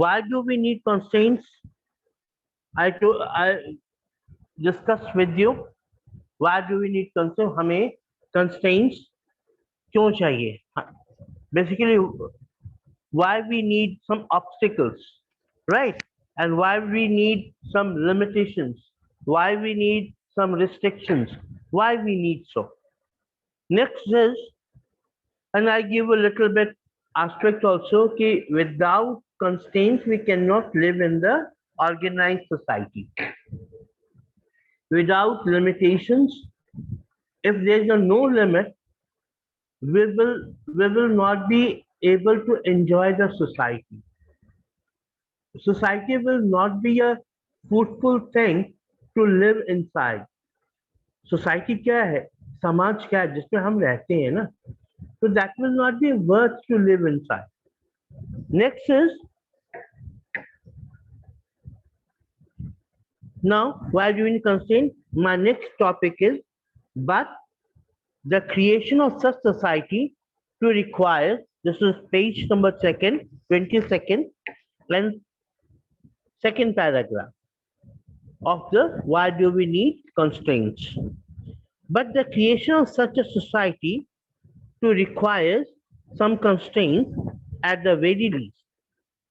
Why do we need constraints? I discussed with you. Why do we need constraints? हमें constraints क्यों चाहिए? Basically, why we need some obstacles, right? And why we need some limitations? Why we need some restrictions? Why we need so? Next is, and I give a little bit aspect also, कि without constraints we cannot live in the organized society. Without limitations, if there is no limit, we will not be able to enjoy the society. Society will not be a fruitful thing to live inside. Society क्या है, समाज क्या है जिसमें हम रहते हैं ना, so that will not be worth to live inside. Next is, now while doing constraint, my next topic is, but the creation of such society to require, this is page number 22nd and second paragraph of the why do we need constraints. But the creation of such a society to requires some constraints at the very least.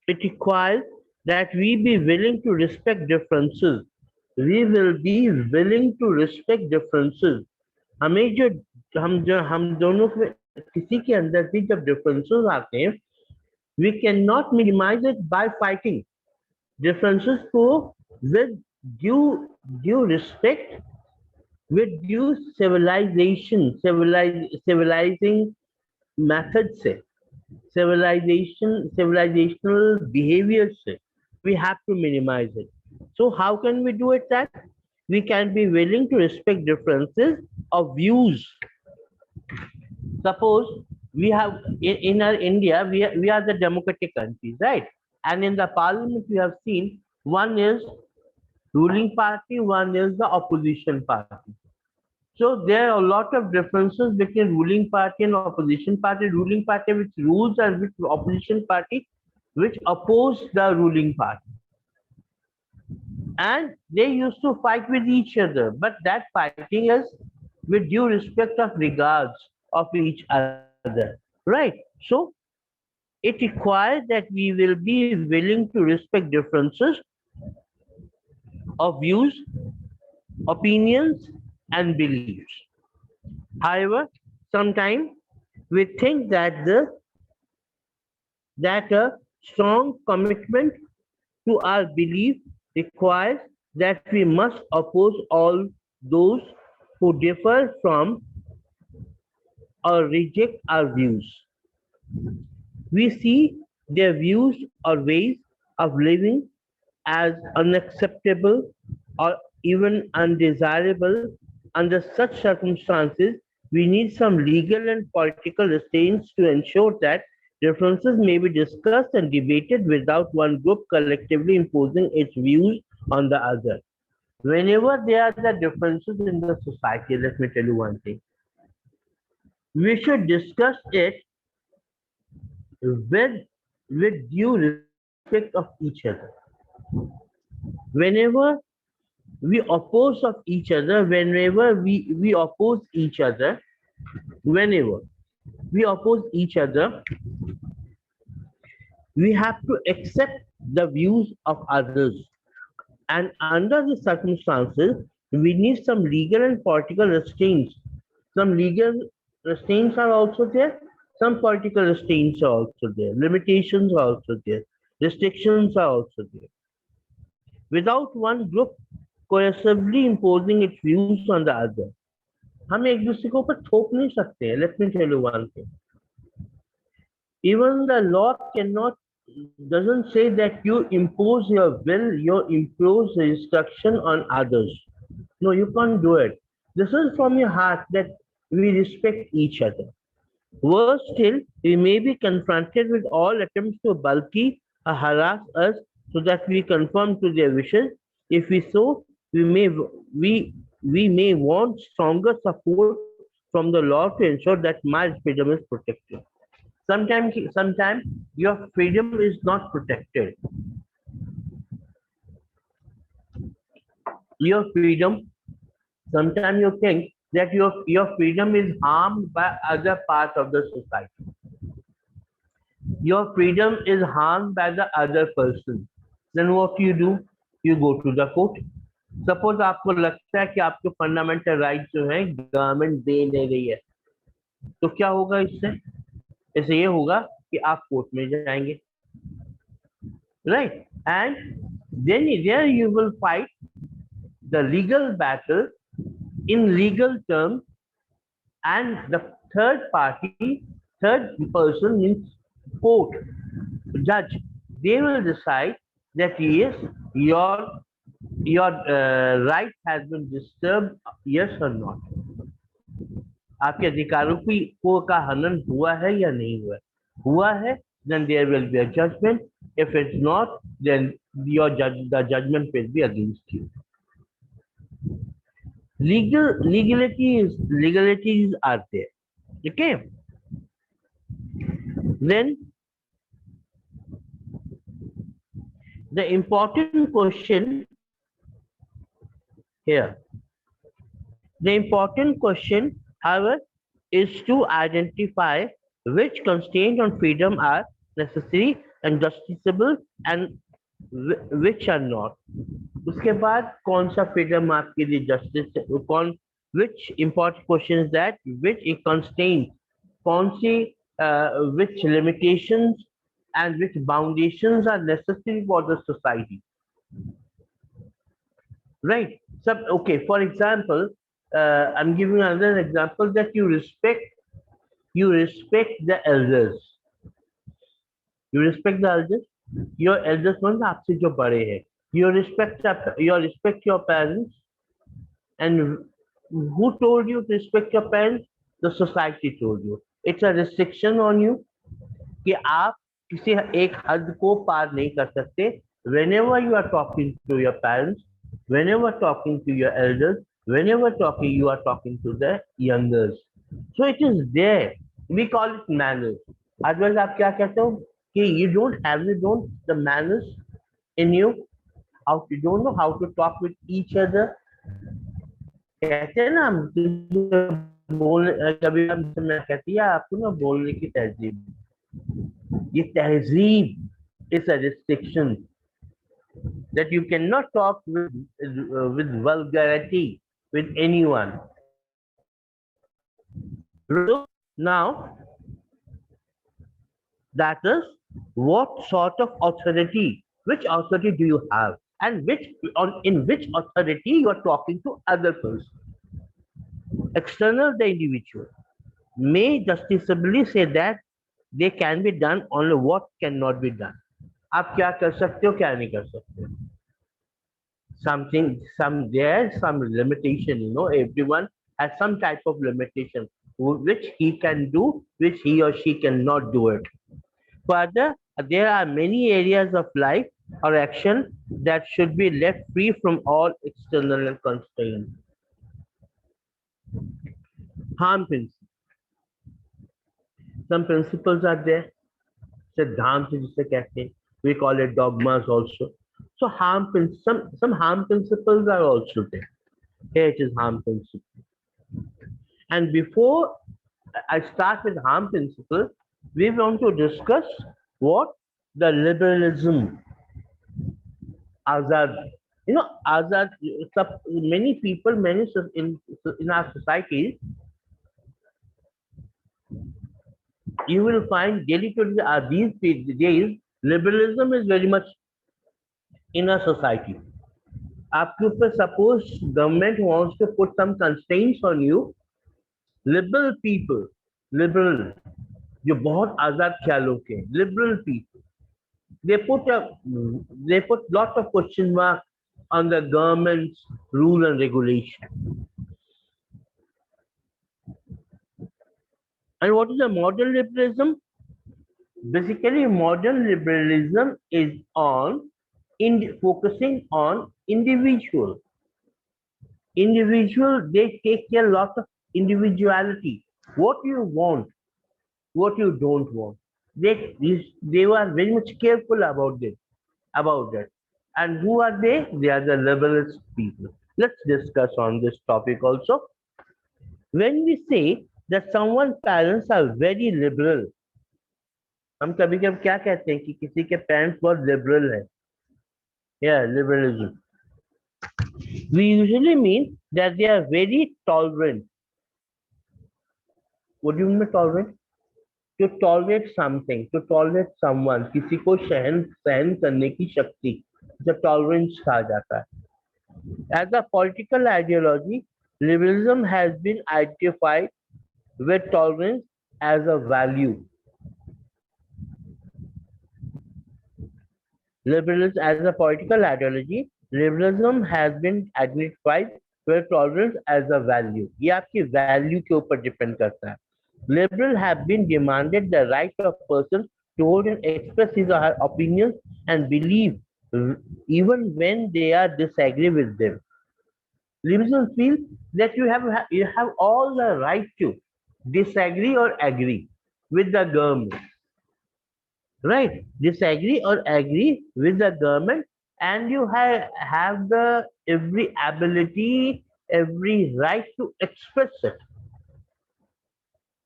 It requires that we be willing to respect differences. We will be willing to respect differences. हमें जो हम दोनों में किसी के अंदर भी जब differences आते हैं, we cannot minimize it by fighting. Differences को with due respect, with due civilizing methods से, civilizational behavior से, we have to minimize it. So how can we do it? That we can be willing to respect differences of views. Suppose we have in our India, we are the democratic countries, right? And in the parliament we have seen, one is ruling party, one is the opposition party. So there are a lot of differences between ruling party and opposition party. Ruling party which rules and which opposition party which oppose the ruling party. And they used to fight with each other, but that fighting is with due respect of regards of each other, right? So it requires that we will be willing to respect differences of views, opinions, and beliefs. However, sometimes we think that a strong commitment to our belief requires that we must oppose all those who differ from or reject our views. We see their views or ways of living as unacceptable or even undesirable. Under such circumstances, we need some legal and political restraints to ensure that differences may be discussed and debated without one group collectively imposing its views on the other. Whenever there are the differences in the society, let me tell you one thing. We should discuss it with, with due respect of each other. Whenever we oppose of each other, we oppose each other, whenever we oppose each other, we have to accept the views of others. And under the circumstances, we need some legal and political restraints. Some legal restraints are also there, some political restraints are also there, limitations are also there, restrictions are also there. Without one group coercively imposing its views on the other, हम एक दूसरे के ऊपर थोप नहीं सकते हैं. Let me tell you one thing. Even the law cannot doesn't say that you impose your will, you impose the instruction on others. No, you can't do it. This is from your heart that we respect each other. Worse still, we may be confronted with all attempts to bulky or harass us so that we conform to their wishes. If we so, we may want stronger support from the law to ensure that my freedom is protected. Sometimes your freedom is not protected. Your freedom, sometimes you think that your freedom is harmed by other parts of the society. Your freedom is harmed by the other person. Then what you do? You go to the court. Suppose आपको लगता है कि आपके fundamental right जो है government दे नहीं रही है, तो क्या होगा इससे? इससे ये होगा कि आप कोर्ट में जाएंगे, right? And then there you will fight the legal battle in legal terms, and the third person means court, judge, they will decide that yes, your right has been disturbed, yes or not. आपके अधिकारों का हनन हुआ है या नहीं हुआ है, then there will be a judgment. If it's not, then the judgment will be against you. Legalities are there. Okay. Then the important question here, however, is to identify which constraints on freedom are necessary and justiciable and which are not. उसके बाद कौन सा freedom आपके लिए justice, कौन, which important question is that, which a constraint, कौन सी which limitations and which foundations are necessary for the society, right? So okay, for example, I'm giving another example, that you respect the elders. You respect the elders. Your elders means आपसे जो बड़े हैं. You respect your parents. And who told you to respect your parents? The society told you. It's a restriction on you कि आप किसी एक हद को पार नहीं कर सकते. Whenever you are talking to your parents, whenever talking to your elders, whenever you are talking to the youngers. So it is there. We call it manners. Otherwise आप क्या कहते हो कि you don't the manners in you. You don't know how to talk with each other. कहते हैं ना, कभी मैं कहती है आपको ना बोलने की तहजीब, ये तहजीब is a restriction, that you cannot talk with vulgarity with anyone. So now, that is, what sort of authority, which authority do you have, and in which authority you are talking to other person. External, the individual may justicably say that they can be done, only what cannot be done. आप क्या कर सकते हो, क्या नहीं कर सकते. Some limitation, everyone has some type of limitation which he can do, which he or she cannot do it. Further, there are many areas of life or action that should be left free from all external constraints. Harm principle. Some principles are there. Siddhant जिसे कहते हैं, we call it dogmas also. So some harm principles are also there. Here it is harm principle. And before I start with harm principle, we want to discuss what the liberalism, Azad. Azad. Many people, in our societies, you will find daily to these days, liberalism is very much in a society. आपके ऊपर suppose government wants to put some constraints on you, liberal people, जो बहुत आजाद ख्यालों के liberal people, they put lot of question mark on the government's rule and regulation. And what is a modern liberalism? Basically, modern liberalism is focusing on individual. They take care a lot of individuality. What you want, what you don't want. they were very much careful about it, about that. And who are they? They are the liberalist people. Let's discuss on this topic also. When we say that someone's parents are very liberal, हम कभी कभी क्या कहते हैं कि किसी के parents बहुत लिबरल है, या liberalism, we usually mean that they are very tolerant. What do you mean by tolerant? To tolerate something, to tolerate someone, किसी को सहन सहन करने की शक्ति, जब टॉलरेंस कहा जाता है. As a political ideology, liberalism has been identified with tolerance as a value. Liberalism as a political ideology, liberalism has been identified with tolerance as a value. ये आपकी वैल्यू के ऊपर डिपेंड करता है. Liberals have been demanded the right of person to hold and express his or her opinions and believe even when they are disagree with them. Liberals feel that you have all the right to disagree or agree with the government, right? Disagree or agree with the government, and you have the every ability, every right to express it,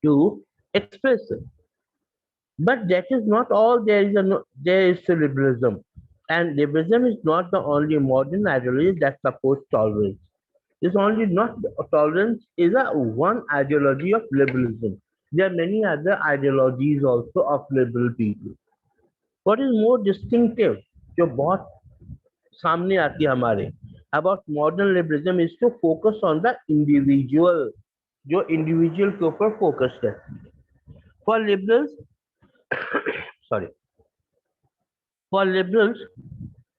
to express it. But that is not all. There is liberalism, and liberalism is not the only modern ideology that supports tolerance. It's only not tolerance is a one ideology of liberalism. There are many other ideologies also of liberal people. What is more distinctive, जो बहुत सामने आती है हमारे, about modern liberalism is to focus on the individual, जो individual के ऊपर focus करती है. For liberals, sorry, for liberals,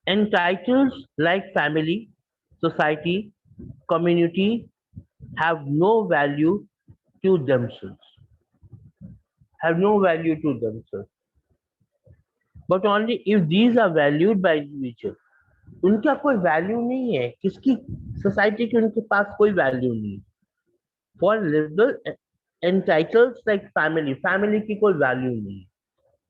entitles like family, society, community have no value to themselves. Have no value to themselves. But only if these are valued by individual. उनका कोई value नहीं है, किसकी society की उनके पास कोई वैल्यू नहीं. For liberal entities like family, family की कोई वैल्यू नहीं.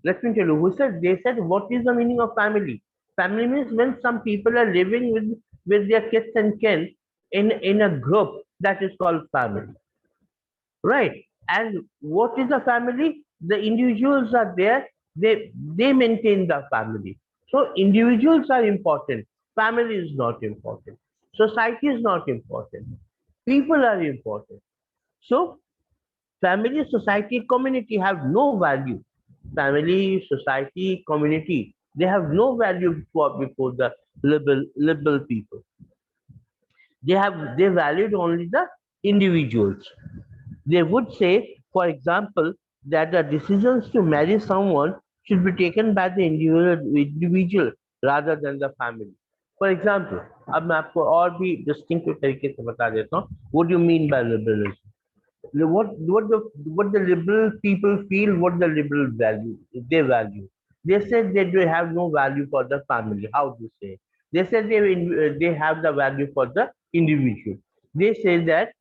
Let me tell you, who said, they said, what is the meaning of family? Family means when some people are living with their kids and kin in a group, that is called family, right? And what is a family? The individuals are there, they maintain the family. So individuals are important, family is not important, society is not important, people are important. So family, society, community have no value. Family, society, community, they have no value before the liberal people. They valued only the individuals. They would say, for example, that the decisions to marry someone should be taken by the individual rather than the family. For example, अब मैं आपको और भी distinctive तरीके से बता देता हूँ. What do you mean by liberalism? What the liberal people feel, what the liberal value, they value. They said that they have no value for the family. How do you say? They said they have the value for the individual. They say that,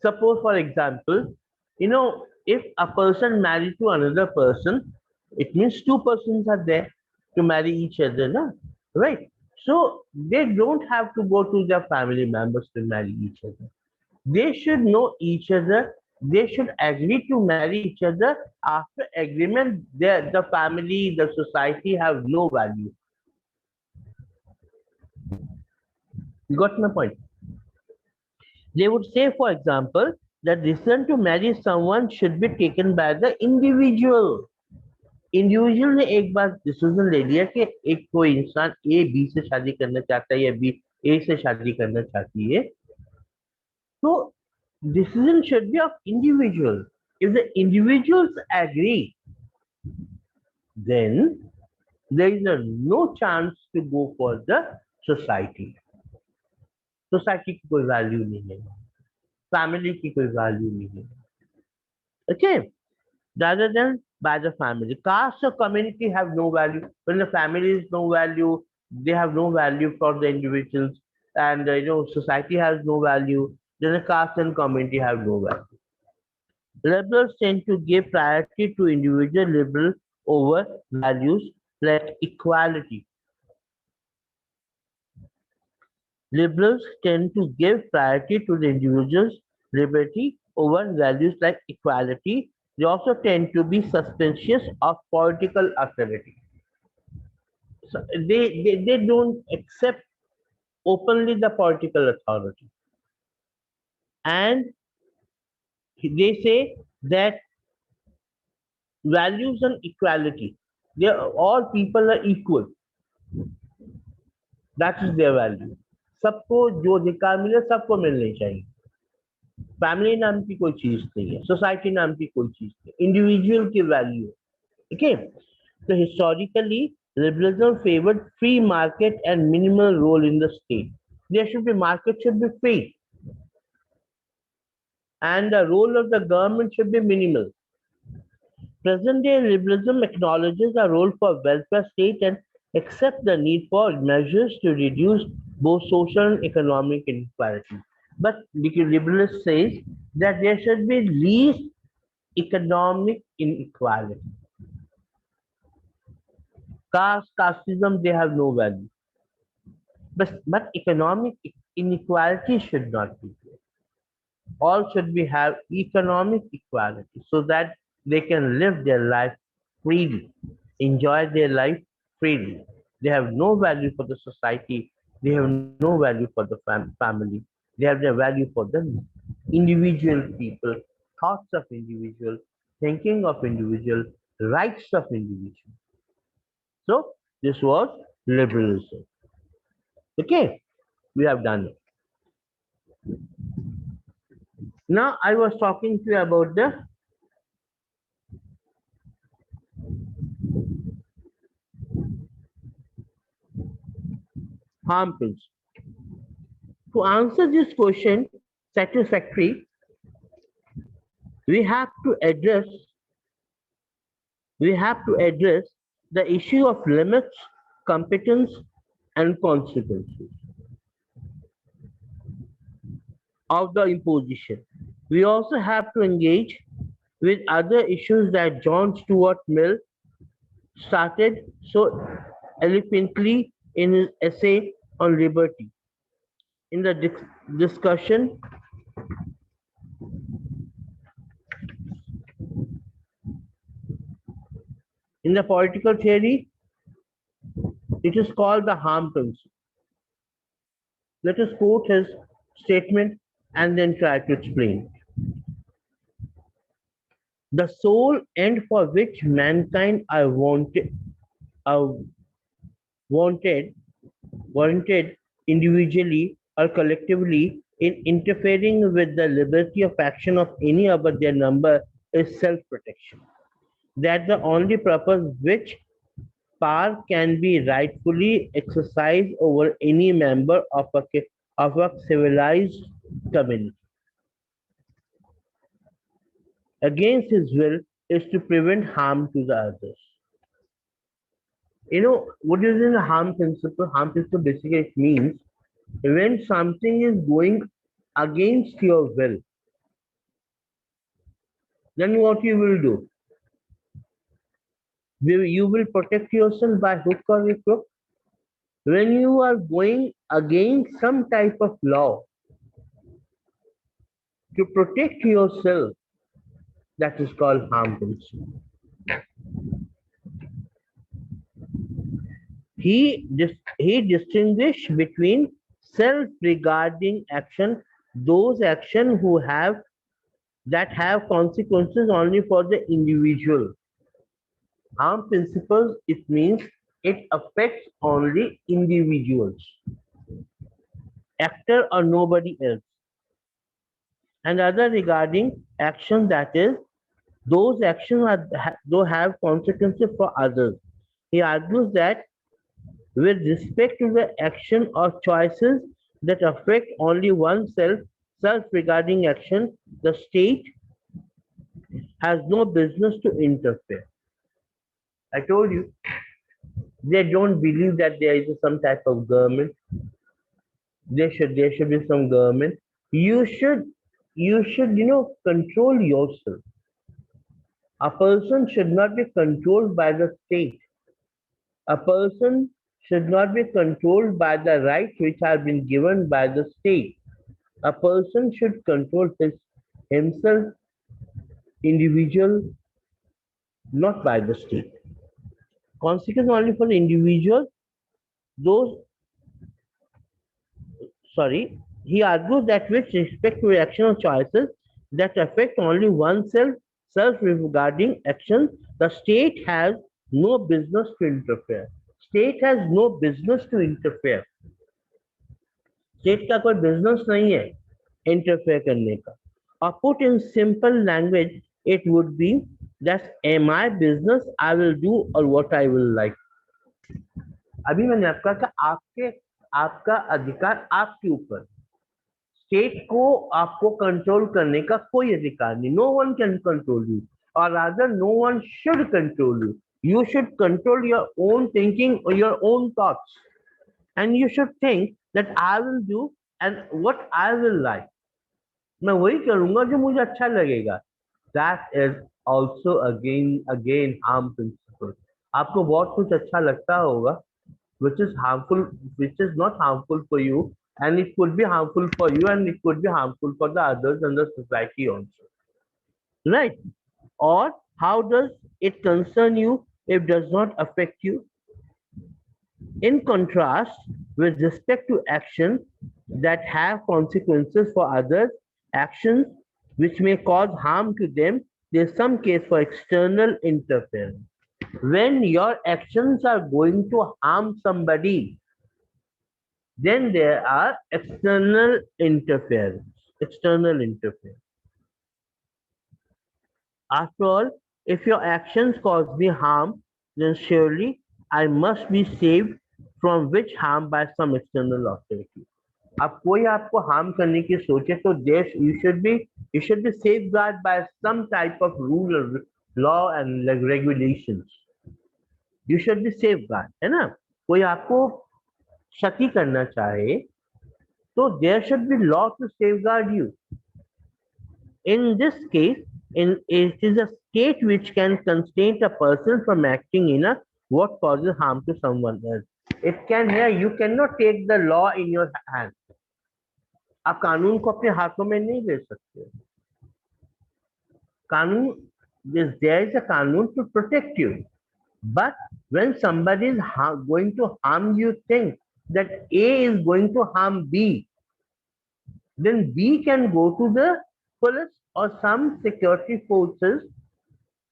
suppose for example, if a person married to another person, it means two persons are there to marry each other, no? Right? So they don't have to go to their family members to marry each other. They should know each other. They should agree to marry each other. After agreement, the family, the society have no value. You got my point? They would say, for example, that decision to marry someone should be taken by the individual. Individual ने एक बार decision ले लिया कि एक कोई इंसान A B से शादी करना चाहता है या बी ए से शादी करना चाहती है, तो decision should be of individual. If the individuals agree, then there is no chance to go for the society. Society की कोई value नहीं है, family की कोई value नहीं है. Okay, rather than by the family. Caste or community have no value. When the family is no value, they have no value for the individuals, and society has no value. Then the caste and community have no value. Liberals tend to give priority to individual liberal over values like equality. Liberals tend to give priority to the individual's liberty over values like equality. They also tend to be suspicious of political authority. So they don't accept openly the political authority. And they say that values and equality, they all people are equal. That is their value. सबको जो अधिकार मिले सबको मिलने चाहिए. Family नाम की कोई चीज नहीं है, सोसाइटी नाम की कोई चीज नहीं, इंडिविजुअल की वैल्यू है. Okay, so historically, liberalism favored free market and minimal role in the state. There should be market should be free, and the role of the government should be minimal. Present-day liberalism acknowledges a role for welfare state and accepts the need for measures to reduce both social and economic inequality. But the liberalist says that there should be least economic inequality. Caste, casteism, they have no value. But economic inequality should not be there. All should be have economic equality so that they can live their life freely, enjoy their life freely. They have no value for the society. They have no value for the family. They have their value for the individual people, thoughts of individual, thinking of individual, rights of individual. So this was liberalism. Okay, we have done it. Now I was talking to you about the harm principle. To answer this question satisfactorily, we have to address the issue of limits, competence, and consequences of the imposition. We also have to engage with other issues that John Stuart Mill started so eloquently in his essay on liberty. In the discussion, in the political theory, it is called the harm principle. Let us quote his statement and then try to explain. The sole end for which mankind are wanted individually or collectively in interfering with the liberty of action of any of their number is self-protection. That the only purpose which power can be rightfully exercised over any member of a civilized community against his will is to prevent harm to the others. You know, what is in the harm principle? Harm principle basically it means when something is going against your will, then what you will do? You will protect yourself by hook or crook. When you are going against some type of law to protect yourself, that is called harm principle. He distinguished between self-regarding action, those action that have consequences only for the individual. Harm principles, it means it affects only individuals, actor or nobody else. And other regarding action, that is, those actions do have consequences for others. He argues that with respect to the action or choices that affect only oneself, self-regarding action, the state has no business to interfere. I told you, they don't believe that there is some type of government. There should be some government. You should control yourself. A person should not be controlled by the state. A person should not be controlled by the rights which have been given by the state. A person should control himself, individual, not by the state. Consequence only for the individual, those, he argues that with respect to action or choices that affect only oneself, self-regarding actions, the state has no business to interfere. State has no business to interfere. State का कोई business नहीं है interfere करने का. और put in simple language it would be that my business I will do और what I will like. अभी मैंने आपका कहा आपके आपका अधिकार आपके ऊपर, स्टेट को आपको कंट्रोल करने का कोई अधिकार नहीं. No one can control you और rather no one should control you. You should control your own thinking or your own thoughts, and you should think that I will do and what I will like. मैं वही करूंगा जो मुझे अच्छा लगेगा. That is also again harm principle. आपको बहुत कुछ अच्छा लगता होगा which is harmful, which is not harmful for you, and it could be harmful for you and it could be harmful for the others and the society also. Right? Or how does it concern you if does not affect you? In contrast, with respect to actions that have consequences for others, actions which may cause harm to them, there is some case for external interference. When your actions are going to harm somebody, then there are external interference. External interference. After all, if your actions cause me harm, then surely I must be saved from which harm by some external authority. अब कोई आपको harm करने की सोचे तो देश you should be safeguarded by some type of rule or law and regulations. You should be safeguarded, है ना? कोई आपको क्षति करना चाहे तो there should be law to safeguard you. In this case, it is a state which can constrain a person from acting in a what causes harm to someone else. It can here you cannot take the law in your hand. आप कानून को अपने हाथों में नहीं ले सकते. कानून, there is a कानून to protect you. But when somebody is going to harm you, think that A is going to harm B, then B can go to the police or some security forces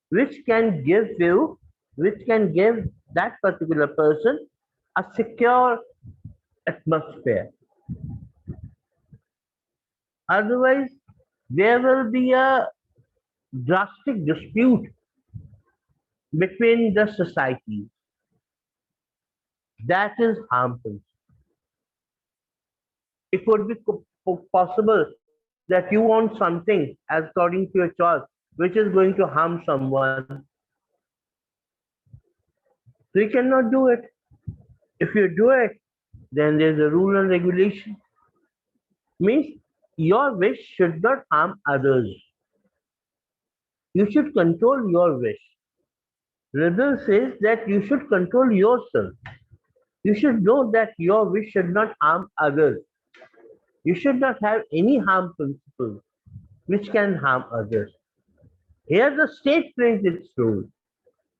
which can give that particular person a secure atmosphere. Otherwise, there will be a drastic dispute between the societies. That is harmful. It would be possible that you want something as according to your choice, which is going to harm someone. So you cannot do it. If you do it, then there's a rule and regulation. Means your wish should not harm others. You should control your wish. Rebel says that you should control yourself. You should know that your wish should not harm others. You should not have any harm principles which can harm others. Here the state plays its role.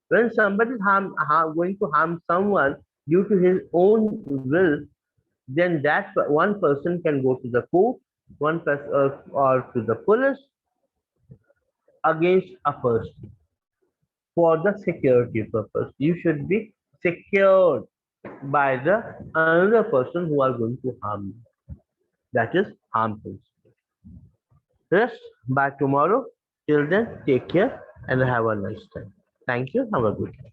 When somebody is going to harm someone due to his own will, then that one person can go to the court, one person or to the police against a person for the security purpose. You should be secured by the another person who are going to harm you. That is harmful. Rest by tomorrow. Till then, take care and have a nice time. Thank you. Have a good day.